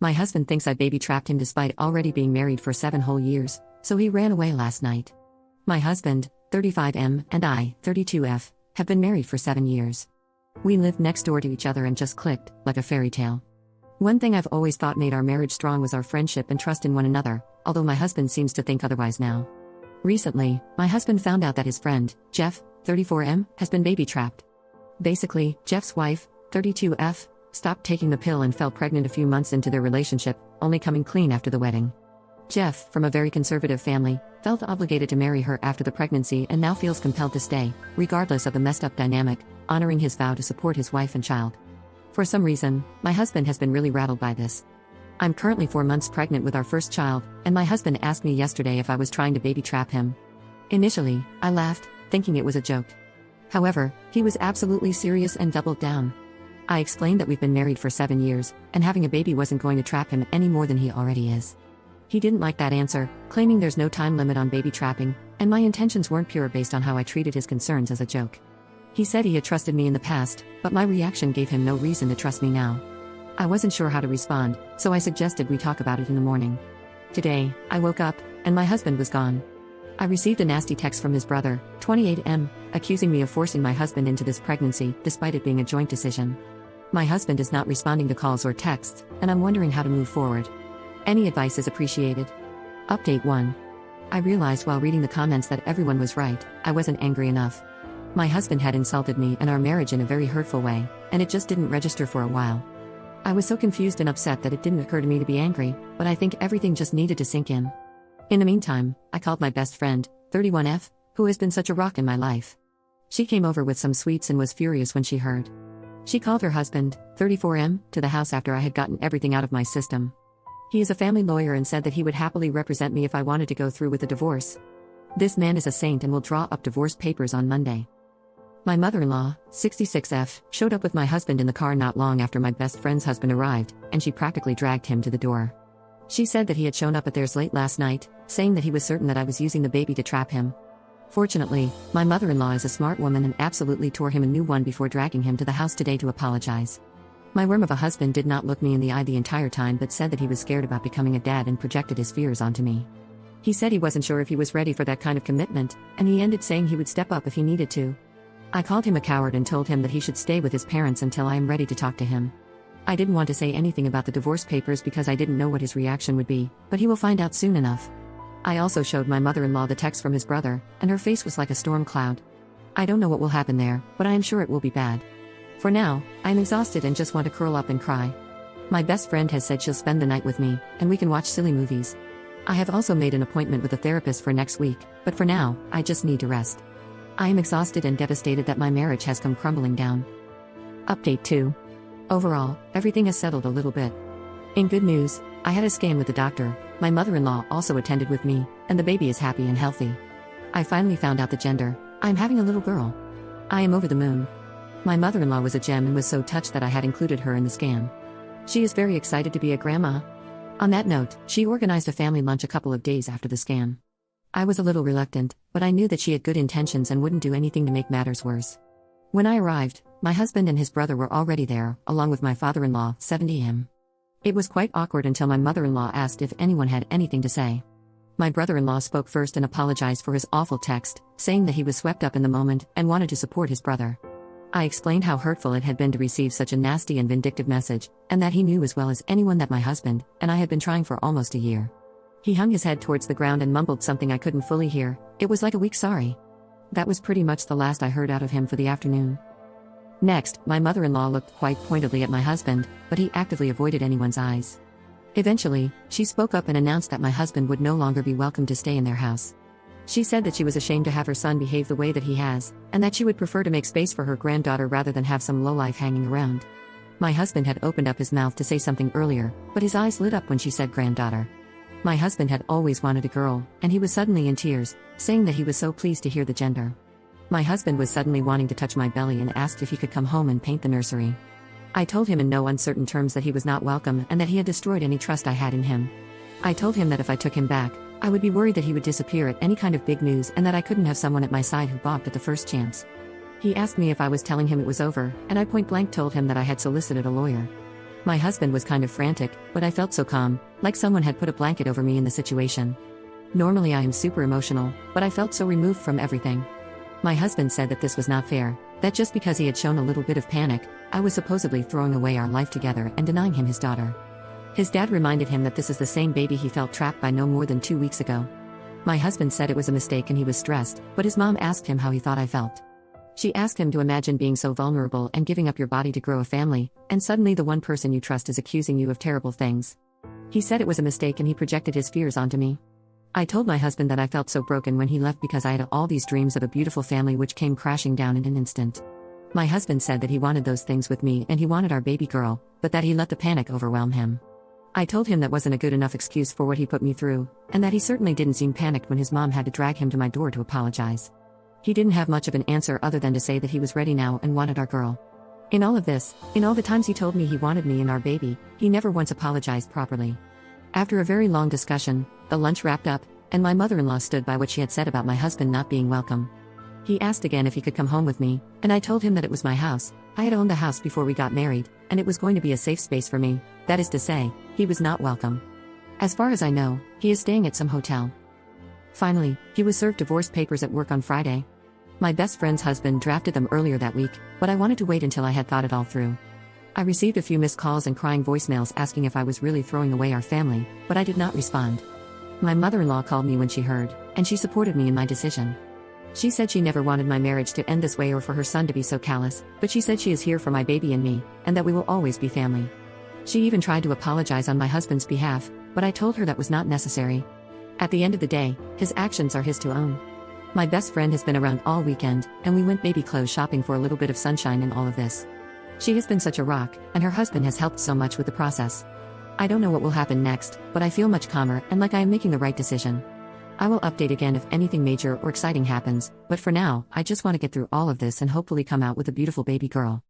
My husband thinks I baby trapped him despite already being married for 7 whole years, so he ran away last night. My husband, 35M, and I, 32F, have been married for 7 years. We lived next door to each other and just clicked, like a fairy tale. One thing I've always thought made our marriage strong was our friendship and trust in one another, although my husband seems to think otherwise now. Recently, my husband found out that his friend, Jeff, 34M, has been baby trapped. Basically, Jeff's wife, 32F, stopped taking the pill and fell pregnant a few months into their relationship, only coming clean after the wedding. Jeff, from a very conservative family, felt obligated to marry her after the pregnancy and now feels compelled to stay, regardless of the messed up dynamic, honoring his vow to support his wife and child. For some reason, my husband has been really rattled by this. I'm currently 4 months pregnant with our first child, and my husband asked me yesterday if I was trying to baby trap him. Initially, I laughed, thinking it was a joke. However, he was absolutely serious and doubled down. I explained that we've been married for 7 years, and having a baby wasn't going to trap him any more than he already is. He didn't like that answer, claiming there's no time limit on baby trapping, and my intentions weren't pure based on how I treated his concerns as a joke. He said he had trusted me in the past, but my reaction gave him no reason to trust me now. I wasn't sure how to respond, so I suggested we talk about it in the morning. Today, I woke up, and my husband was gone. I received a nasty text from his brother, 28M, accusing me of forcing my husband into this pregnancy, despite it being a joint decision. My husband is not responding to calls or texts, and I'm wondering how to move forward. Any advice is appreciated. Update 1. I realized while reading the comments that everyone was right, I wasn't angry enough. My husband had insulted me and our marriage in a very hurtful way, and it just didn't register for a while. I was so confused and upset that it didn't occur to me to be angry, but I think everything just needed to sink in. In the meantime, I called my best friend, 31F, who has been such a rock in my life. She came over with some sweets and was furious when she heard. She called her husband, 34M, to the house after I had gotten everything out of my system. He is a family lawyer and said that he would happily represent me if I wanted to go through with the divorce. This man is a saint and will draw up divorce papers on Monday. My mother-in-law, 66F, showed up with my husband in the car not long after my best friend's husband arrived, and she practically dragged him to the door. She said that he had shown up at theirs late last night, saying that he was certain that I was using the baby to trap him. Fortunately, my mother-in-law is a smart woman and absolutely tore him a new one before dragging him to the house today to apologize. My worm of a husband did not look me in the eye the entire time but said that he was scared about becoming a dad and projected his fears onto me. He said he wasn't sure if he was ready for that kind of commitment, and he ended saying he would step up if he needed to. I called him a coward and told him that he should stay with his parents until I am ready to talk to him. I didn't want to say anything about the divorce papers because I didn't know what his reaction would be, but he will find out soon enough. I also showed my mother-in-law the text from his brother, and her face was like a storm cloud. I don't know what will happen there, but I am sure it will be bad. For now, I am exhausted and just want to curl up and cry. My best friend has said she'll spend the night with me, and we can watch silly movies. I have also made an appointment with a therapist for next week, but for now, I just need to rest. I am exhausted and devastated that my marriage has come crumbling down. Update 2. Overall, everything has settled a little bit. In good news, I had a scan with the doctor, my mother-in-law also attended with me, and the baby is happy and healthy. I finally found out the gender. I'm having a little girl. I am over the moon. My mother-in-law was a gem and was so touched that I had included her in the scan. She is very excited to be a grandma. On that note, she organized a family lunch a couple of days after the scan. I was a little reluctant, but I knew that she had good intentions and wouldn't do anything to make matters worse. When I arrived, my husband and his brother were already there, along with my father-in-law, 70M. It was quite awkward until my mother-in-law asked if anyone had anything to say. My brother-in-law spoke first and apologized for his awful text, saying that he was swept up in the moment and wanted to support his brother. I explained how hurtful it had been to receive such a nasty and vindictive message, and that he knew as well as anyone that my husband and I had been trying for almost a year. He hung his head towards the ground and mumbled something I couldn't fully hear. It was like a weak sorry. That was pretty much the last I heard out of him for the afternoon. Next, my mother-in-law looked quite pointedly at my husband, but he actively avoided anyone's eyes. Eventually, she spoke up and announced that my husband would no longer be welcome to stay in their house. She said that she was ashamed to have her son behave the way that he has, and that she would prefer to make space for her granddaughter rather than have some lowlife hanging around. My husband had opened up his mouth to say something earlier, but his eyes lit up when she said granddaughter. My husband had always wanted a girl, and he was suddenly in tears, saying that he was so pleased to hear the gender. My husband was suddenly wanting to touch my belly and asked if he could come home and paint the nursery. I told him in no uncertain terms that he was not welcome and that he had destroyed any trust I had in him. I told him that if I took him back, I would be worried that he would disappear at any kind of big news and that I couldn't have someone at my side who balked at the first chance. He asked me if I was telling him it was over, and I point blank told him that I had solicited a lawyer. My husband was kind of frantic, but I felt so calm, like someone had put a blanket over me in the situation. Normally I am super emotional, but I felt so removed from everything. My husband said that this was not fair, that just because he had shown a little bit of panic, I was supposedly throwing away our life together and denying him his daughter. His dad reminded him that this is the same baby he felt trapped by no more than 2 weeks ago. My husband said it was a mistake and he was stressed, but his mom asked him how he thought I felt. She asked him to imagine being so vulnerable and giving up your body to grow a family, and suddenly the one person you trust is accusing you of terrible things. He said it was a mistake and he projected his fears onto me. I told my husband that I felt so broken when he left because I had all these dreams of a beautiful family which came crashing down in an instant. My husband said that he wanted those things with me and he wanted our baby girl, but that he let the panic overwhelm him. I told him that wasn't a good enough excuse for what he put me through, and that he certainly didn't seem panicked when his mom had to drag him to my door to apologize. He didn't have much of an answer other than to say that he was ready now and wanted our girl. In all of this, in all the times he told me he wanted me and our baby, he never once apologized properly. After a very long discussion, the lunch wrapped up, and my mother-in-law stood by what she had said about my husband not being welcome. He asked again if he could come home with me, and I told him that it was my house. I had owned the house before we got married, and it was going to be a safe space for me. That is to say, he was not welcome. As far as I know, he is staying at some hotel. Finally, he was served divorce papers at work on Friday. My best friend's husband drafted them earlier that week, but I wanted to wait until I had thought it all through. I received a few missed calls and crying voicemails asking if I was really throwing away our family, but I did not respond. My mother-in-law called me when she heard, and she supported me in my decision. She said she never wanted my marriage to end this way or for her son to be so callous, but she said she is here for my baby and me, and that we will always be family. She even tried to apologize on my husband's behalf, but I told her that was not necessary. At the end of the day, his actions are his to own. My best friend has been around all weekend, and we went baby clothes shopping for a little bit of sunshine in all of this. She has been such a rock, and her husband has helped so much with the process. I don't know what will happen next, but I feel much calmer and like I am making the right decision. I will update again if anything major or exciting happens, but for now, I just want to get through all of this and hopefully come out with a beautiful baby girl.